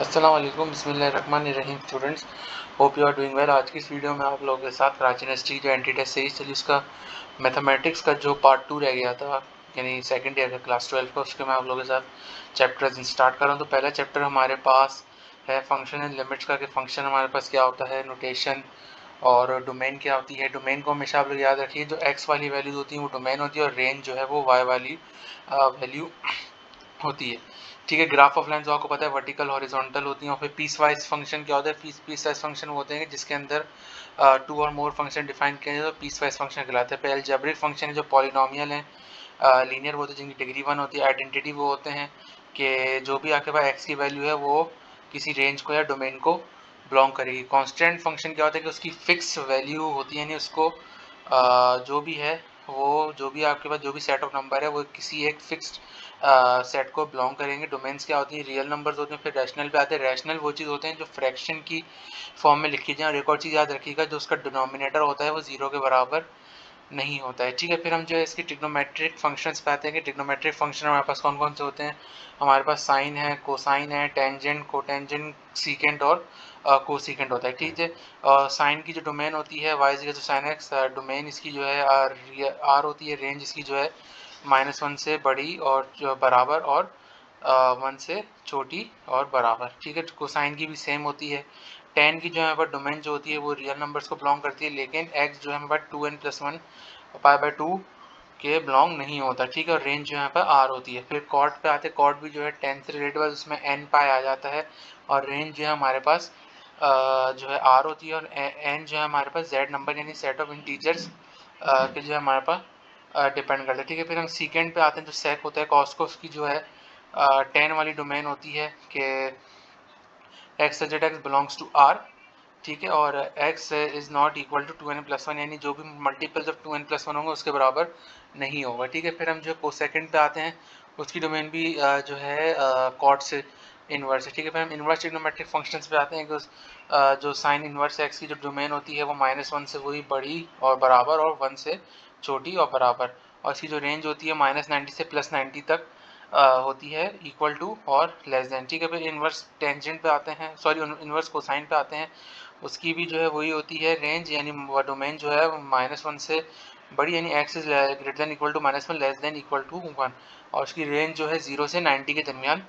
अस्सलाम वालेकुम बिस्मिल्लाहिर्रहमानिर्रहीम students, hope you are doing well. आज की इस वीडियो में आप लोगों के साथ कराची यूनिवर्सिटी जो एंटी टेस्ट सीरीज चली उसका मैथमेटिक्स का जो पार्ट 2 रह गया था, यानी सेकंड ईयर का क्लास 12 का, उसके मैं आप लोगों के साथ चैप्टर स्टार्ट कर रहा हूँ। तो पहला चैप्टर हमारे पास है फंक्शन एंड लिमिट्स का, कि फंक्शन हमारे पास क्या होता है, नोटेशन और डोमेन क्या होती है। डोमेन को हमेशा आप लोग याद रखिए, जो एक्स वाली वैल्यूज होती है वो डोमेन होती है और रेंज जो है वो वाई वाली वैल्यू होती है। ठीक है, ग्राफ ऑफ लाइन्स आपको पता है वर्टिकल हॉरिजॉन्टल होती हैं। और फिर पीस वाइज फंक्शन क्या होता है, पीस वाइज फंक्शन होते हैं जिसके अंदर टू और मोर फंक्शन डिफाइन किए जाते हैं, तो पीस वाइज फंक्शन कहलाते हैं। फिर अलजेब्रिक फंक्शन है जो पॉलिनोमियल है, लीनियर वो होते हैं जिनकी डिग्री 1 होती है। आइडेंटिटी वो होते हैं कि जो भी आपके पास एक्स की वैल्यू है वो किसी रेंज को या डोमेन को बिलोंग करेगी। कांस्टेंट फंक्शन क्या होता है कि उसकी फिक्स वैल्यू होती है, यानी उसको जो भी है वो, जो भी आपके पास जो भी सेट ऑफ नंबर है वो किसी एक फिक्स्ड सेट को बिलोंग करेंगे। डोमेन्स क्या होती हैं, रियल नंबर्स होते हैं। फिर रैशनल पे आते हैं। रैशनल वो चीज़ होते हैं जो फ्रैक्शन की फॉर्म में लिखी जाए। और एक और चीज़ याद रखिएगा, जो उसका डिनोमिनेटर होता है वो जीरो के बराबर नहीं होता है। ठीक है, फिर हम जो है इसके ट्रिग्नोमेट्रिक फंक्शंस पे आते हैं कि ट्रिग्नोमेट्रिक फंक्शन हमारे पास कौन कौन से होते हैं। हमारे पास साइन है, कोसाइन है, टेंजेंट, कोटेंजेंट, सीकेंट और कोसीकेंट होता है। ठीक है, साइन की जो डोमेन होती है वाई इज तो साइन एक्स, डोमेन इसकी जो है आर होती है, रेंज इसकी जो है -1 से बड़ी और जो बराबर और 1 से छोटी और बराबर। ठीक है, कोसाइन की भी सेम होती है। टेन की जो है हमारे पास डोमेन जो होती है वो रियल नंबर्स को बिलोंग करती है, लेकिन एक्स जो है हमारे पास 2n+1 पाई बाई 2 के बिलोंग नहीं होता। ठीक है, और रेंज जो है यहाँ पर आर होती है। फिर कॉट पे आते हैं। कॉट भी जो है 10 से रिलेटेड, उसमें एन पाई आ जाता है और रेंज जो है हमारे पास जो है आर होती है। और एन जो है हमारे पास जेड नंबर यानी सेट ऑफ इंटीजर्स के जो है हमारे पास डिपेंड करता है। ठीक है, फिर हम सीकेंड पे आते हैं। जो सेक होता है कॉस्कोस की जो है 10 वाली डोमेन होती है कि x such that x belongs to R. ठीक है, और x is not equal to 2n+1, यानी जो भी मल्टीपल्स ऑफ 2n+1 होंगे उसके बराबर नहीं होगा। ठीक है, फिर हम जो कोसेकेंड पे आते हैं, उसकी डोमेन भी जो है कॉट से इनवर्स है। ठीक है, फिर हम इनवर्स ट्रिग्नोमेट्रिक फंक्शंस पे आते हैं कि जो साइन इनवर्स एक्स की जो डोमेन होती है वो -1 से वही बड़ी और बराबर और 1 से छोटी और बराबर, और इसकी जो रेंज होती है -90 से +90 तक होती है, इक्वल टू और लेस देन। ठीक है, फिर इनवर्स टेंजेंट पे आते हैं, सॉरी इनवर्स कोसाइन पे आते हैं। उसकी भी जो है वही होती है रेंज, यानी डोमेन जो है -1 से बड़ी, यानी x is greater than equal to -1 less than equal to 1, और उसकी रेंज जो है 0 से 90 के दरमियान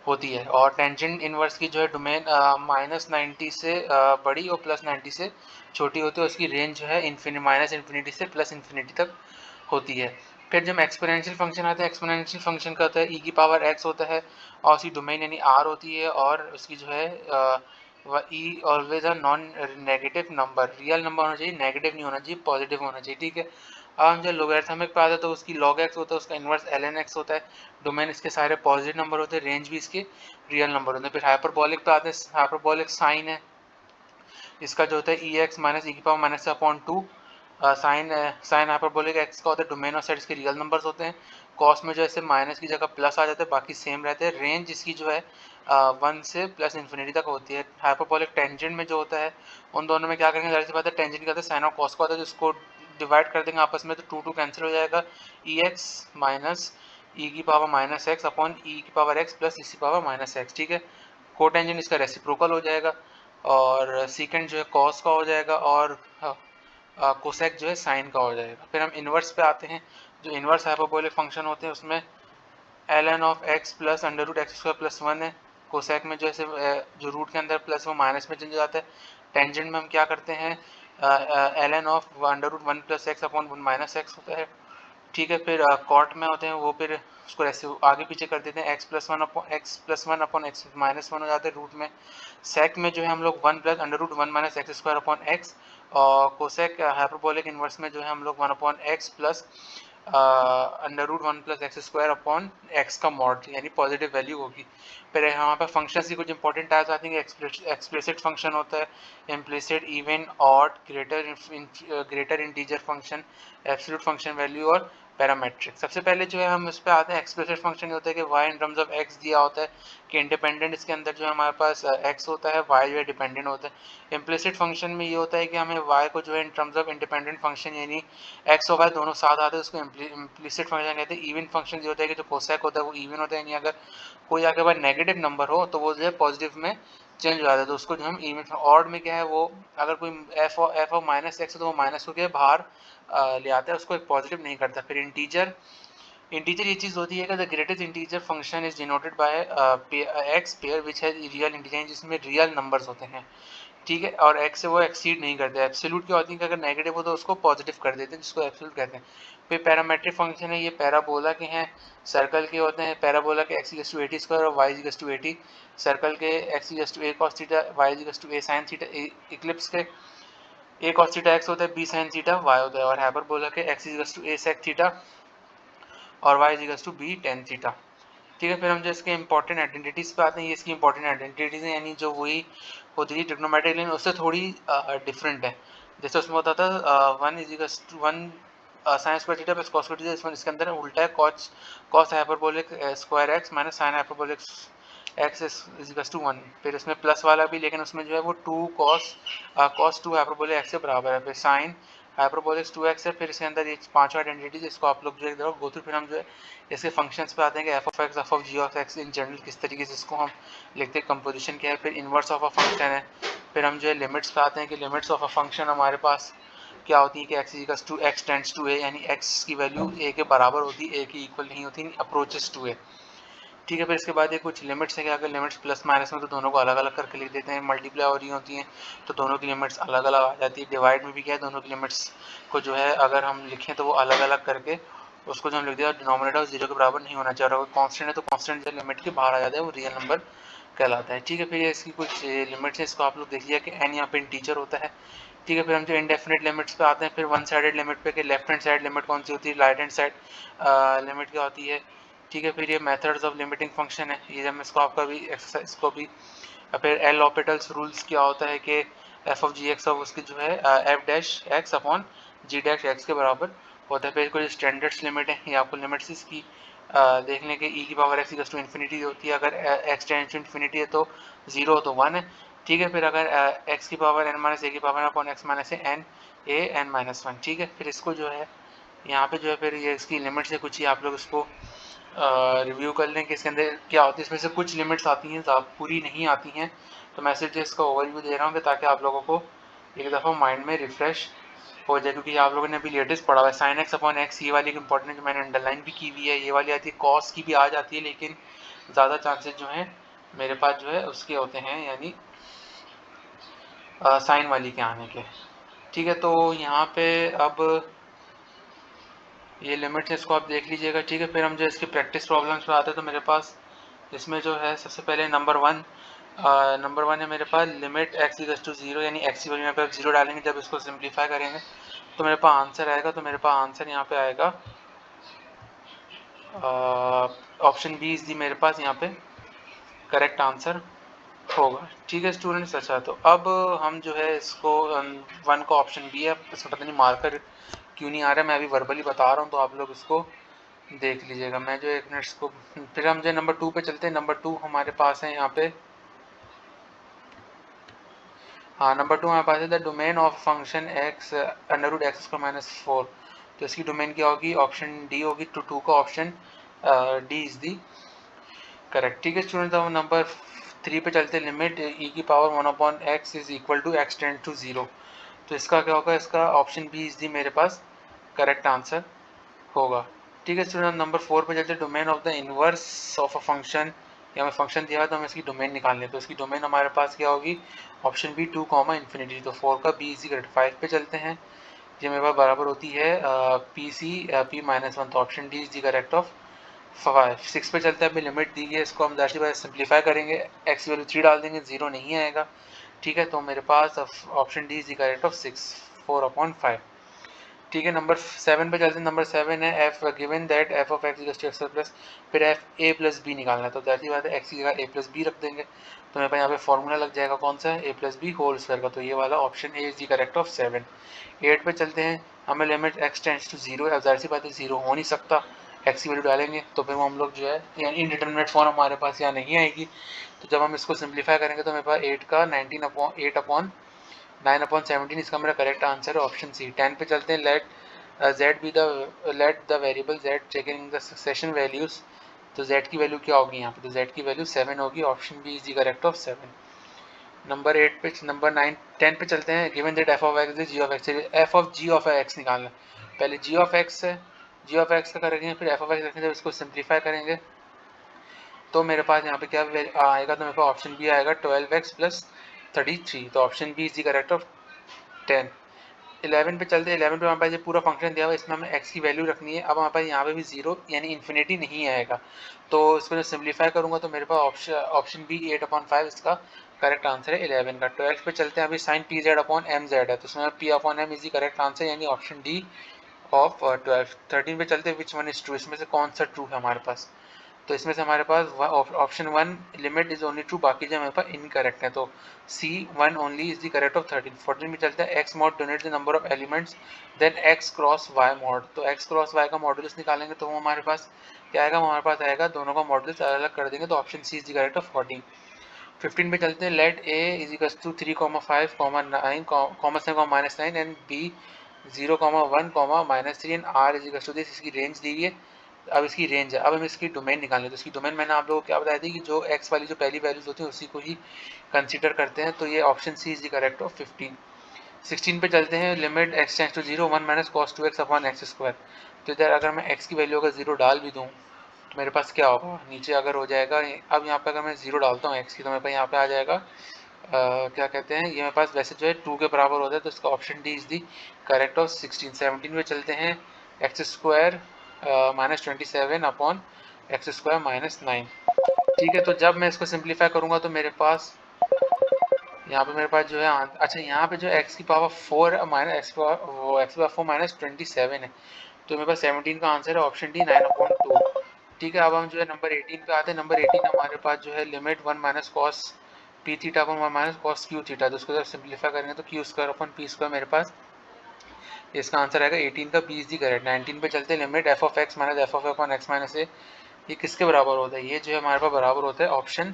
होती है। और टेंजेंट इनवर्स की जो है डोमेन -90 से बड़ी और +90 से छोटी होती है, उसकी रेंज जो है -इन्फिनिटी से +इन्फिनिटी तक होती है। फिर जब एक्सपोनेंशियल फंक्शन आता है, एक्सपोनेंशियल फंक्शन का होता है e की पावर x होता है और उसकी डोमेन यानी r होती है, और उसकी जो है e always a non negative number, real number होना चाहिए, नेगेटिव नहीं होना चाहिए, पॉजिटिव होना चाहिए। ठीक है, अब हम जब लोगैरिथमिक पे आते हैं तो उसकी log x होता है, उसका इनवर्स ln x होता है। डोमेन इसके सारे पॉजिटिव नंबर होते हैं, रेंज भी इसके रियल नंबर होते हैं। फिर हाइपरबोलिक पे आते हैं। हाइपरबोलिक साइन है, इसका जो होता है ई एक्स माइनस ई की power minus upon 2। Sign hyperbolic x का होता है डोमेन और सेट इसके रियल नंबर्स होते हैं। कॉस में जो है माइनस की जगह प्लस आ जाता है, बाकी सेम रहते हैं। रेंज इसकी जो है 1 से +इन्फिनिटी तक होती है। हाइपरबोलिक टेंजेंट में जो होता है, उन दोनों में क्या करेंगे, जाहिर सी बात है टेंजेंट का होता है साइन और कॉस का होता है, जिसको डिवाइड कर देंगे आपस में तो 2 कैंसिल हो जाएगा। ई एक्स माइनस ई की पावर माइनस एक्स अपॉन ई की पावर एक्स प्लस ई की पावर माइनस एक्स। ठीक है, कोटेंजेंट इसका रेसिप्रोकल हो जाएगा, और सीकेंड जो है कॉस का हो जाएगा, और कोसेक जो है साइन का हो जाएगा। फिर हम इनवर्स पे आते हैं। जो इनवर्स हाइपरबोलिक फंक्शन होते हैं उसमें ln of x plus under root x square plus 1 है। कोसेक में जो है जो रूट के अंदर प्लस वो माइनस में चेंज हो जाता है। टेंजेंट में हम क्या करते हैं, ln of under root 1 plus x upon 1 minus x होता है। ठीक है, फिर कॉट में होते हैं वो, फिर उसको ऐसे आगे पीछे कर देते हैं, x+1 अपॉन x -1 हो जाते हैं रूट में। सेक में जो है हम लोग 1 plus under root 1 minus x square upon x, और कोसेक हाइपरबोलिक इनवर्स में जो है हम लोग 1 upon x plus under root 1 plus x square upon x का मॉड, यानी पॉजिटिव वैल्यू होगी। फिर यहाँ पर फंक्शन की कुछ इंपॉर्टेंट टाइप्स आती हैं। एक्सप्लिसिट फंक्शन होता है, implicit, even, odd, greater integer function, absolute function value और पैरामेट्रिक। सबसे पहले जो है हम इस पे आते हैं, एक्सप्लिसिट फंक्शन ये होता है कि y in terms of x दिया होता है कि इंडिपेंडेंट इसके अंदर जो है हमारे पास x होता है, y जो है डिपेंडेंट होता है। इम्प्लिसिट फंक्शन में ये होता है कि हमें y को जो है in terms of independent function यानी x और y दोनों साथ आते हैं, उसको इम्प्लिसिट फंक्शन कहते हैं। इवन फंक्शन ये होता है कि जो कोसेक होता है वो इवन होता है, यानी अगर कोई आपके पास नेगेटिव नंबर हो तो वो जो है पॉजिटिव में चेंज हो जाता है, तो उसको जो हम इवन। ऑड में क्या है, वो अगर कोई f ऑफ माइनस एक्स हो तो वो माइनस को क्या बाहर ले आता है, उसको एक पॉजिटिव नहीं करता। फिर इंटीजर ये चीज होती है कि the greatest integer function is denoted by x pair which has real integer, जिसमें रियल नंबर्स होते हैं, ठीक है, और x से वो एक्सीड नहीं करते। एब्सोल्यूट क्या होती है कि अगर नेगेटिव हो तो उसको पॉजिटिव कर देते हैं, जिसको एब्सोल्यूट कहते हैं। फिर पैरामेट्रिक फंक्शन है, ये पैराबोला के हैं, सर्कल के होते हैं। पैराबोला के x इक्वल्स टू 80 स्क्वायर और y इक्वल्स टू 80, सर्कल के x equals to a cos theta, y equals to a sin theta, ellipse के a cos थीटा x होता है, b sin थीटा y होता है, और हाइपरबोला के x equals to a sec theta और y equals to b tan theta, ठीक है। फिर हम जो इसके इंपॉर्टेंट आइडेंटिटीज पे आते हैं, ये इसकी इंपॉर्टेंट आइडेंटिटीज हैं, यानी जो वही होती थी ट्रिग्नोमेट्रिक लाइन, उससे थोड़ी डिफरेंट है। जैसे उसमें होता था 1 is equals to 1 sine square theta plus cos square theta, इसके अंदर उल्टा है, cos hyperbolic square x minus sine hyperbolic x is equals to 1। फिर इसमें प्लस वाला भी, लेकिन उसमें जो है वो 2 कॉस 2 हाइपरबोलिक एक्स के बराबर है। फिर साइन हाइपरबोलिक 2x है। फिर इसके अंदर ये पांचवा आइडेंटिटी जिसको आप लोग जो है गो थ्रू। फिर हम जो है इसके फंक्शंस पे आते हैं कि f of x, f of g of x in general किस तरीके से इसको हम लिखते हैं, कंपोजिशन क्या है। फिर इनवर्स ऑफ अ फंक्शन है। फिर हम जो है लिमिट्स पे आते हैं कि लिमिट्स ऑफ अ फंक्शन हमारे पास क्या होती है कि x equals to x tends to a, यानी x की वैल्यू a के बराबर होती है, a की इक्वल नहीं होती, अप्रोचेस टू a, ठीक है। फिर इसके बाद ये कुछ लिमिट्स है कि अगर लिमिट्स प्लस माइनस में तो दोनों को अलग अलग करके लिख देते हैं, मल्टीप्लाई हो रही होती हैं तो दोनों की लिमिट्स अलग अलग आ जाती है। डिवाइड में भी क्या है, दोनों की लिमिट्स को जो है अगर हम लिखें तो वो अलग अलग करके उसको जो हम लिख दिया, डिनोमिनेटर जीरो के बराबर नहीं होना चाहिए, और अगर कांस्टेंट है तो कांस्टेंट जो लिमिट के बाहर आ जाता है वो रियल नंबर कहलाता है, ठीक है। फिर इसकी कुछ लिमिट्स है, इसको आप लोग देख लिया कि n यहाँ पे इंटीजर होता है, ठीक है। फिर हम जो इंडेफिनिट लिमिट्स पे आते हैं, फिर वन साइडेड लिमिट पे कि लेफ्ट हैंड साइड लिमिट कौन सी होती है, राइट हैंड साइड लिमिट क्या होती है, ठीक है। फिर ये मेथड्स ऑफ लिमिटिंग फंक्शन है, ये जब इसको आपका भी एक्सरसाइज को भी। फिर एल ऑपिटल्स रूल्स क्या होता है कि F of G x of उसकी जो है F dash x upon G dash x के बराबर होता है। फिर कुछ स्टैंडर्ड्स लिमिट है, ये आपको लिमिट्स इसकी देख लें कि ई की power x equals to infinity होती है, अगर एक्स टेंड्स टू इन्फिनिटी है तो 0 तो 1 है, ठीक है। फिर अगर एक्स की पावर एन माइनस ए की power upon x minus n a n minus 1, ठीक है। फिर इसको जो है यहाँ पे जो है फिर ये इसकी लिमिट्स है कुछ ही, आप लोग इसको रिव्यू कर लें कि इसके अंदर क्या होती है। इसमें से कुछ लिमिट्स आती हैं, पूरी नहीं आती हैं, तो मैं सिर्फ इसका ओवरव्यू दे रहा हूँ ताकि आप लोगों को एक दफ़ा माइंड में रिफ्रेश हो जाए, क्योंकि आप लोगों ने अभी लेटेस्ट पढ़ा हुआ है साइन एक्स अपॉन एक्स, ये वाली इंपॉर्टेंट जो मैंने अंडरलाइन भी की हुई है, ये वाली आती है, कॉस की भी आ जाती है, लेकिन ज़्यादा चांसेस जो हैं मेरे पास जो है उसके होते हैं, यानी साइन वाली के आने के, ठीक है। तो यहाँ पे अब ये लिमिट है, इसको आप देख लीजिएगा, ठीक है। फिर हम जो इसकी प्रैक्टिस प्रॉब्लम्स पे आते हैं, तो मेरे पास इसमें जो है सबसे पहले नंबर वन है मेरे पास, लिमिट एक्स इक्वल्स टू 0, यानी एक्स की वैल्यू यहाँ पे 0 डालेंगे, जब इसको सिंप्लीफाई करेंगे तो मेरे पास आंसर आएगा। तो मेरे पास आंसर यहाँ पे आएगा ऑप्शन बी इज दी मेरे पास यहाँ पे करेक्ट आंसर होगा, ठीक है स्टूडेंट्स। अच्छा, तो अब हम जो है इसको वन का ऑप्शन बी है, इसमें पता नहीं मार्कर क्यों नहीं आ रहा है, मैं अभी वर्बली बता रहा हूँ, तो आप लोग इसको देख लीजिएगा। मैं जो एक मिनट इसको, फिर हम जो नंबर 2 पे चलते हैं। नंबर 2 हमारे पास है यहाँ पे, हाँ नंबर 2 हमारे पास है the domain of function x under root x square minus 4, तो इसकी डोमेन क्या होगी, ऑप्शन डी होगी। तो 2 का option D is the correct, ठीक है स्टूडेंट। हम नंबर 3 पे चलते हैं, लिमिट ई की power 1 upon x is equal to x tend to 0, तो इसका क्या होगा, इसका ऑप्शन बी इज दी मेरे पास करेक्ट आंसर होगा, ठीक है स्टूडेंट। नंबर 4 पे चलते हैं, domain of the inverse of a function, या हमें फंक्शन दिया है तो हम इसकी डोमेन निकाल लें, तो इसकी डोमेन हमारे पास क्या होगी, ऑप्शन बी 2 कॉमा इन्फिनिटी, तो 4 का बी इज करेक्ट। 5 पे चलते हैं, ये मेरे पास बराबर होती है पी सी पी माइनस 1, तो option D is the correct of 5। 6 पे चलते हैं, अभी लिमिट दी है, इसको हम जाहिर सी बात सिंप्लीफाई करेंगे, एक्स वैल्यू 3 डाल देंगे, 0 नहीं आएगा, ठीक है। तो मेरे पास option D is the correct of 6, 4 upon 5, ठीक है, नंबर 7 पे चलते हैं। नंबर 7 है f given that f of x equals to x plus, फिर एफ ए प्लस बी निकालना है। तो जाती बात है एक्स की जगह ए प्लस बी रख देंगे, तो मेरे पास यहाँ पे फॉर्मूला लग जाएगा कौन सा है, ए प्लस बी होल स्क्वायर का। तो ये वाला option A is the correct of 7। 8 पे चलते हैं, हमें लिमिट एक्स टेंड्स टू 0 है, जाहिर सी बात है 0 हो नहीं सकता, एक्स की वैल्यू डालेंगे तो फिर वो हम लोग जो है यानी इनडिटरमिनेट फॉर्म हमारे पास यहाँ नहीं आएगी। तो जब हम इसको सिंप्लीफाई करेंगे तो मेरे पास 8 का 19 अपॉन 8 अपॉन 9/17, इसका मेरा करेक्ट आंसर है ऑप्शन सी। 10 पे चलते हैं, let the variable z taking the succession values. तो z की वैल्यू क्या होगी यहाँ पे, तो z की वैल्यू 7 होगी, option B is the correct of 7। Number 8 पे नंबर 9 10 पे चलते हैं, given that f of x is g of x, f of g of x निकालना है। पहले g ऑफ x है, g ऑफ x का करेंगे, फिर f ऑफ x रखेंगे, जब इसको सिंप्लीफाई करेंगे तो मेरे पास यहाँ पे क्या आएगा, तो मेरे पास ऑप्शन बी आएगा 12x प्लस 33। तो option B is the correct of 10। 11 पे चलते हैं। 11 पे हमारे पास ये पूरा फंक्शन दिया हुआ है, इसमें हमें x की वैल्यू रखनी है। अब हमारे पास यहाँ पे भी 0 यानी इन्फिनिटी नहीं आएगा, तो इसको जब सिंप्लीफाई करूंगा तो मेरे पास ऑप्शन बी 8/5 इसका करेक्ट आंसर है 11 का। 12 पे चलते हैं, अभी sine P Z upon M Z है, तो उसमें P upon M is correct answer यानी ऑप्शन डी ऑफ 12। 13 पे चलते हैं, विच वन इज ट्रू, इसमें से कौन सा ट्रू है हमारे पास, तो इसमें से हमारे पास option 1 limit is only true, बाकी जो हमारे पास इनकरेक्ट है, तो C 1 only is the correct of 13। 14 में चलता है, x mod denote the number of elements then x cross y mod. तो एक्स क्रॉस वाई का मॉडुलस निकालेंगे तो वो हमारे पास क्या आएगा, हमारे पास आएगा दोनों का मॉडुलस अलग अलग कर देंगे, तो option C is the correct of 14। 15 पे चलते हैं, let A is equal to 3,5, 9, -9 and B 0,1, -3 and R is equal to this, इसकी रेंज दी हुई है। अब इसकी रेंज है, अब हम इसकी डोमेन निकालेंगे। तो इसकी डोमेन मैंने आप लोगों को क्या बताया थी कि जो एक्स वाली जो पहली वैल्यूज होती है उसी को ही कंसीडर करते हैं, तो ये option C is the correct of 15। 16 पे चलते हैं, limit x tends to 0 1 minus cos 2x upon x square. तो इधर अगर मैं एक्स की वैल्यू अगर 0 डाल भी दूँ तो मेरे पास क्या होगा, नीचे अगर हो जाएगा, अब यहाँ पे अगर मैं 0 डालता हूँ एक्स की, तो मेरे पास यहाँ पे आ जाएगा क्या कहते हैं, ये मेरे पास वैसे जो है 2 के बराबर होता है, तो इसका option D is the correct of 16। 17 पे चलते हैं, x square -27 upon x square -9। ठीक है, तो जब मैं इसको सिंप्लीफाई करूंगा तो मेरे पास यहाँ पे मेरे पास जो है अच्छा यहाँ पे जो x की पावर 4 माइनस एक्स पावर 4 -27 है, तो मेरे पास 17 का आंसर है ऑप्शन डी 9/2। ठीक है, अब हम जो है नंबर 18 पे आते हैं। नंबर 18 हमारे पास जो है limit 1 minus cos P theta upon 1 minus cos Q theta, तो उसको जब सिंप्लीफाई करेंगे तो Q square upon P square मेरे पास, इसका आंसर आएगा 18 का बी इज दी करेक्ट। 19 पे चलते हैं, limit f of x minus f of upon x minus a, ये किसके बराबर होता है, ये जो है हमारे पास बराबर होता है ऑप्शन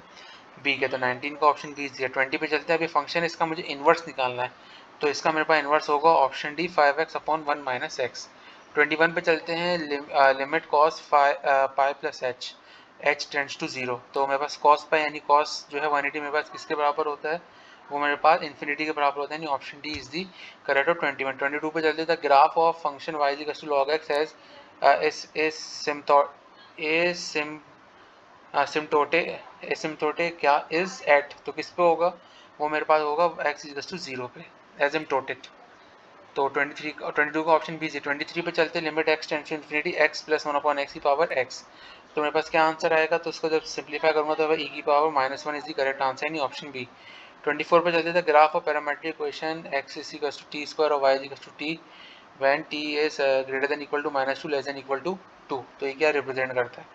बी के, तो 19 का ऑप्शन बी इज दिया। 20 पे चलते हैं, अभी फंक्शन इसका मुझे इनवर्स निकालना है, तो इसका मेरे पास इनवर्स होगा option D 5x upon 1 minus x. 21 पे चलते हैं, limit cos pi plus h tends to 0, तो मेरे पास कॉस पाई यानी कॉस जो है 180 मेरे पास किसके बराबर होता है, वो मेरे पास इन्फिनिटी के बराबर होता है, यानी option D is the correct of 21। 22 पे चलते हैं, the graph of function y is equal to log x has asymptote asymptote क्या इज एट, तो किस पे होगा, वो मेरे पास होगा x इज टू 0 पे एसिम्टोटेड। तो 23 22 का ऑप्शन बी है। 23 पे चलते, limit x tends to infinity x plus 1 upon x की पावर x, तो मेरे पास क्या आंसर आएगा, तो उसको जब सिंप्लीफाई करूंगा तो e की power -1 is the correct answer, यानी ऑप्शन बी। 24 पे चलते थे, graph of parametric equation x is equal to T square और y is equal to T when t is greater than equal to -2 less than equal to 2, तो ये क्या represent करता है,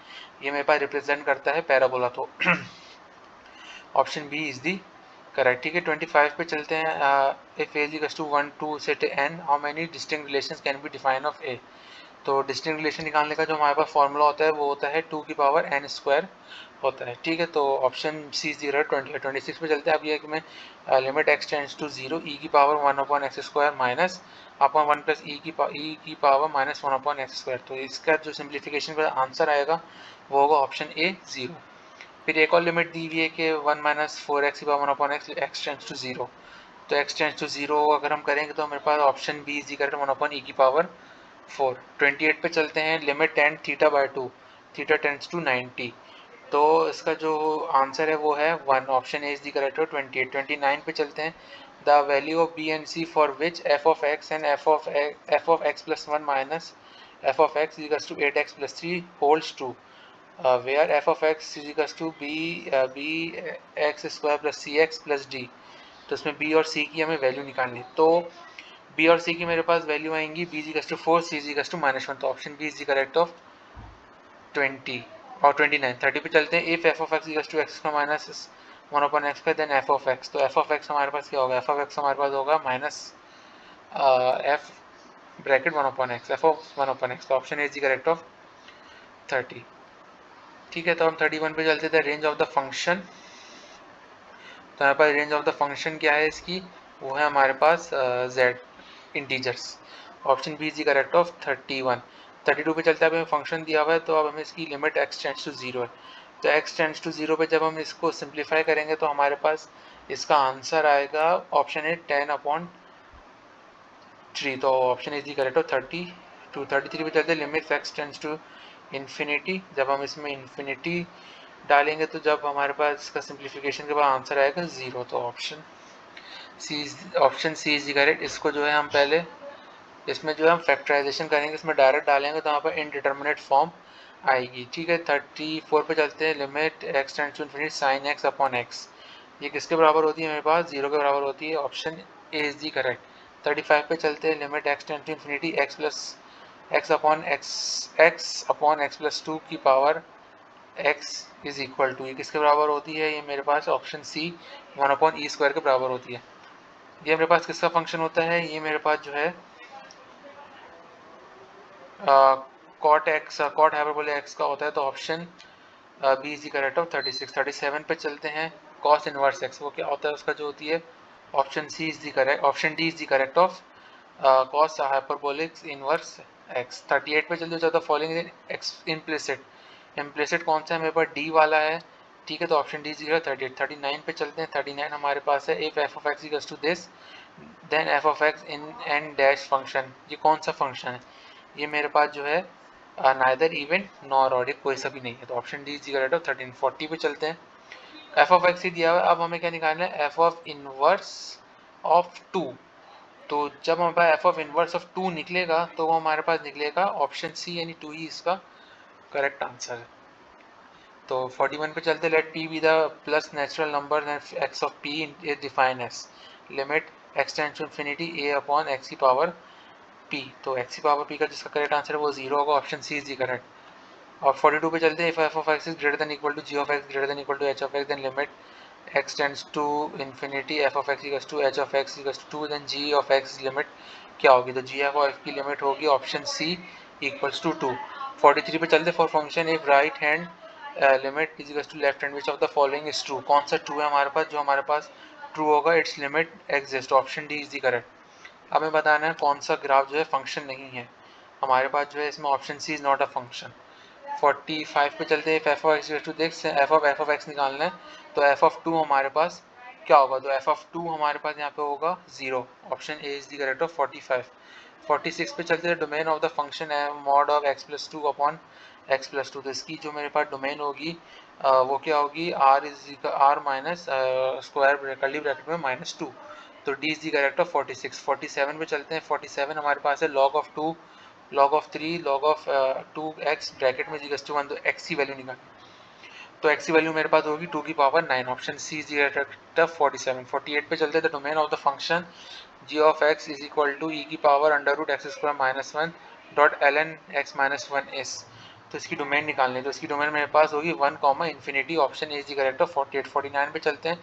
ये मेरे पास रिप्रेजेंट करता है पैराबोला, तो option B is the correct. ठीक है, 25 पे चलते हैं, if a equals to 1 2 set n how many distinct relations can be define of a. तो डिस्टिंक्ट रिलेशन निकालने का जो हमारे पास फॉर्मूला होता है वो होता है 2 की पावर n स्क्वायर होता है। ठीक है, तो option C is the correct. 26 पे चलते हैं, अब ये कि मैं limit x tends to 0 e की power 1 upon x square minus upon 1 plus e की पावर -1 अपॉन एक्स स्क्वायर, तो इसका जो सिंप्लीफिकेशन का आंसर आएगा वो होगा ऑप्शन ए 0। फिर एक और लिमिट दी हुई है कि 1 माइनस 4x की power 1 upon x tends to 0, तो x टेंड्स टू 0 अगर हम करेंगे तो मेरे पास option B is correct 1 upon e की पावर 4। 28 पे चलते हैं, limit tan theta by 2 theta tends to 90, तो इसका जो आंसर है वो है 1, option A is the correct. 28 29 पे चलते हैं, the value of b and c for which f of x and f of x plus 1 minus f of x is equal to 8x plus 3 holds true, where f of x is equals to b x square plus cx plus d, तो इसमें b और c की हमें value निकालनी है। तो B और C की मेरे पास वैल्यू आएंगी B is to 4, C is to -1, तो option B is correct of 20 और 29। 30 पे चलते हैं, if F of x is to x का माइनस 1 अपॉन एक्स का देन एफ ऑफ एक्स, तो एफ ऑफ एक्स हमारे पास क्या होगा, एफ ऑफ एक्स हमारे पास होगा minus f bracket 1 upon x, f of 1 upon x, तो option A is correct of 30। ठीक है, तो हम 31 पे चलते थे, रेंज ऑफ द फंक्शन। तो यहाँ पर रेंज ऑफ द फंक्शन क्या है इसकी, वो है हमारे पास z integers, option B is correct of 31। 32 पे चलता है, हमें फंक्शन दिया हुआ है, तो अब हमें इसकी लिमिट x टेंड्स टू 0 है, तो x टेंड्स टू 0 पे जब हम इसको सिंप्लीफाई करेंगे तो हमारे पास इसका आंसर आएगा ऑप्शन ए 10/3, तो ऑप्शन इज करेक्ट ऑफ 32। 33 पे चलते हैं, limit x tends to infinity, जब हम इसमें इन्फिनिटी डालेंगे तो जब हमारे पास इसका सिंप्लीफिकेशन के बाद आंसर आएगा 0, तो ऑप्शन सी इज करेक्ट। इसको जो है हम पहले इसमें जो है हम फैक्टराइजेशन करेंगे, इसमें डायरेक्ट डालेंगे तो यहाँ पर इनडिटर्मिनेट फॉर्म आएगी। ठीक है, 34 पे चलते हैं, limit x tends to infinity sine x upon x, ये किसके बराबर होती है मेरे पास, 0 के बराबर होती है, option A is the correct. 35 पे चलते हैं, limit x tends to infinity x upon x plus 2 की power x is equal to, ये किसके बराबर होती है, ये मेरे पास ऑप्शन सी 1/e² के बराबर होती है। ये मेरे पास किसका फंक्शन होता है, ये मेरे पास जो है कॉट हाइपरबोला x का होता है, तो option B is correct of 36। 37 पे चलते हैं, कॉस इनवर्स x, वो क्या होता है उसका जो होती है, option C is the correct, option D is the correct of cos hyperbolic inverse x। 38 पे चलते हैं, फॉलोइंग एक्स इम्प्लिसिट कौन सा है मेरे पास, डी वाला है। ठीक है, तो ऑप्शन डी इज 38। 39 पे चलते हैं, 39 हमारे पास है, if F of x equals to this then F of x in n dash function, ये कौन सा फंक्शन है, ये मेरे पास जो है नाइदर इवन नॉर ऑड, कोई सा भी नहीं है, तो option D is correct of 13। 40 पे चलते हैं, एफ ऑफ एक्स ही दिया हुआ है, अब हमें क्या निकालना है, एफ ऑफ इनवर्स ऑफ 2, तो जब हमारे पास एफ ऑफ इनवर्स ऑफ 2 निकलेगा तो वो हमारे पास निकलेगा ऑप्शन सी, यानी 2 ही इसका करेक्ट आंसर है। तो 41 पे चलते, let p be the plus natural number and x of p is define as limit x tends to infinity a upon x की पावर p, तो x की पावर p का जिसका करेक्ट आंसर है वो 0 होगा, option C is the correct. और 42 पे चलते हैं, if f of x is greater than equal to g of x greater than equal to h of x then limit x tends to infinity f of x equals to h of x equals to 2, then g of x limit क्या होगी, तो g of x की limit होगी option C equals to 2। 43 पे चलते, for function if right hand limit is equals to left hand, which of the following is true, कौन सा true है हमारे पास, जो हमारे पास ट्रू होगा it's limit exist, option D is the correct. हमें बताना है कौन सा ग्राफ जो है फंक्शन नहीं है, हमारे पास जो है इसमें option C is not a function. 45 पे चलते हैं, एफ ऑफ एक्स टू देख एफ ऑफ एक्स निकालना है, तो एफ ऑफ 2 हमारे पास क्या होगा, तो एफ ऑफ 2 हमारे पास यहाँ पे होगा 0, option A is the correct of 45। 46 पे चलते हैं, डोमेन ऑफ द फंक्शन है mod of x plus 2 upon x plus 2, तो इसकी जो मेरे पास डोमेन होगी वो क्या होगी, R minus square curly bracket में -2, तो D is the correct of 46। 47 पे चलते हैं, 47 हमारे पास है log of 2 log of 3 log of 2x bracket में इक्वल्स टू 1, तो x की वैल्यू निकालनी, तो x की वैल्यू मेरे पास होगी 2 की पावर 9, option C is correct of 47। 48 पे चलते हैं, the domain of the function g of x is equal to e की power under root x square minus 1 dot ln x minus 1 s, तो इसकी डोमेन निकालनी है, तो इसकी डोमेन मेरे पास होगी 1 comma infinity, option A is correct of 48। 49 पे चलते हैं,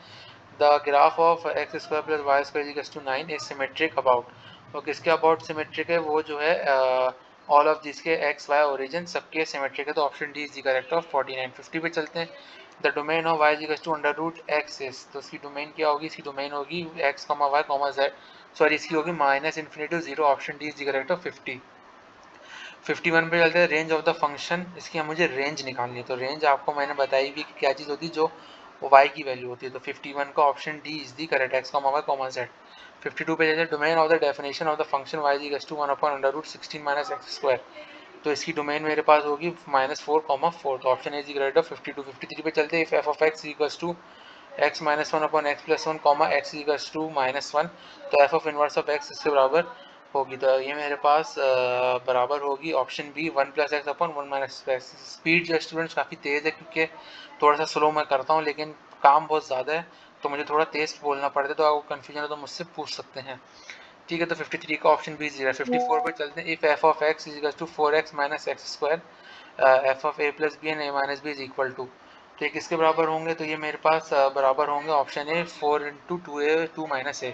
the graph of x square plus y square is equal to 9 is symmetric about, तो किसके अबाउट सिमेट्रिक है, वो जो है ऑल ऑफ जिसके एक्स वाई ओरिजिन सबके सिमेट्रिक है, तो option D is correct of 49। 50 पे चलते हैं, the domain of y is to under root x s, तो इसकी डोमेन क्या होगी, इसकी डोमेन होगी x comma y comma z, sorry इसकी होगी minus infinity to 0, option D is correct of 50। 51 पे चलते हैं, रेंज ऑफ द फंक्शन, इसकी मुझे रेंज निकालनी है, तो रेंज आपको मैंने बताई भी कि क्या चीज़ होती है, जो y की वैल्यू होती है, तो 51 का option D is the correct, x comma y comma z. 52 पे चलते हैं, domain of the definition of the function y is to 1 upon under root 16 minus x square, तो इसकी डोमेन मेरे पास होगी -4,4, तो option A is correct of 52। 53 पे चलते हैं, if F of x equals to x minus 1 upon x plus 1 comma x equals to -1, तो F of inverse of x इसके बराबर होगी, तो ये मेरे पास बराबर होगी option B 1 plus x upon 1 minus x. Speed जो स्टूडेंट्स काफ़ी तेज़ है, क्योंकि थोड़ा सा स्लो मैं करता हूँ, लेकिन काम बहुत ज़्यादा है तो मुझे थोड़ा तेज़ बोलना पड़ता है, तो आपको कन्फ्यूजन है तो मुझसे पूछ सकते हैं। ठीक है, तो 53 का ऑप्शन बी इज 54 पे चलते हैं। If F of x is equal to 4x minus x square f of a plus b and a minus b is equal to, तो ये किसके बराबर होंगे? तो ये मेरे पास बराबर होंगे option A 4 into two a two minus a.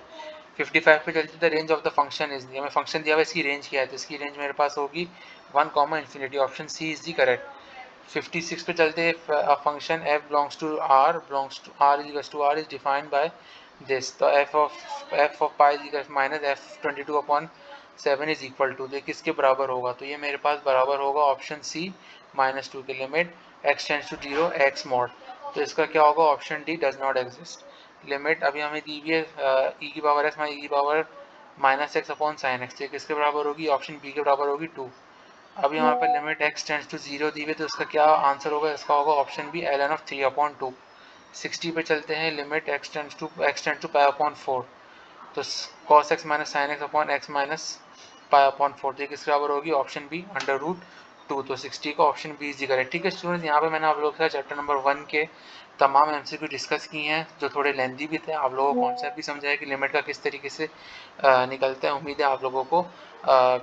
55 पे चलते the range of the function is, हमें फंक्शन दिया हुआ है, इसकी रेंज क्या है? तो इसकी रेंज मेरे पास होगी 1 comma infinity, option C is the correct. 56 पे चलते हैं, function f belongs to r is defined by this, तो f of pi is equal minus f22 upon 7 is equal to, तो किसके बराबर होगा? तो ये मेरे पास बराबर होगा ऑप्शन सी -2 के, limit x tends to 0 x mod, तो इसका क्या होगा? Option D does not exist. Limit अभी हमें दी हुई है e की पावर x माइनस e की power minus x upon sine x, तो किसके बराबर होगी? ऑप्शन बी के बराबर होगी 2। अभी यहाँ पे लिमिट x टेंड्स टू 0 दी हुई, तो इसका क्या आंसर होगा? इसका होगा option B ln of 3 upon 2। 60 पे चलते हैं, limit x tends to pi upon 4, तो cos x minus sine x upon x minus pi upon 4, तो किसके बराबर होगी? ऑप्शन बी अंडर रूट 2, तो 60 का ऑप्शन बी इज करेक्ट। ठीक है स्टूडेंट्स, यहाँ पे मैंने आप लोगों के साथ चैप्टर नंबर 1 के तमाम एमसीक्यू डिस्कस किए हैं, जो थोड़े लेंथी भी थे। आप लोगों को कॉन्सेप्ट भी समझाया कि लिमिट का किस तरीके से निकलता है। उम्मीद है आप लोगों को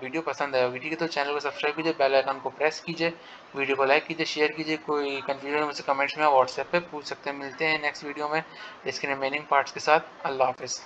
वीडियो पसंद आएगी। ठीक है, तो चैनल को सब्सक्राइब कीजिए, बेल आइकन को प्रेस कीजिए, वीडियो को लाइक कीजिए, शेयर कीजिए। कोई कन्फ्यूजन मुझसे कमेंट्स में व्हाट्सएप पे पूछ सकते हैं। मिलते हैं नेक्स्ट वीडियो में इसके रिमेनिंग पार्ट्स के साथ। अल्लाह हाफिज़।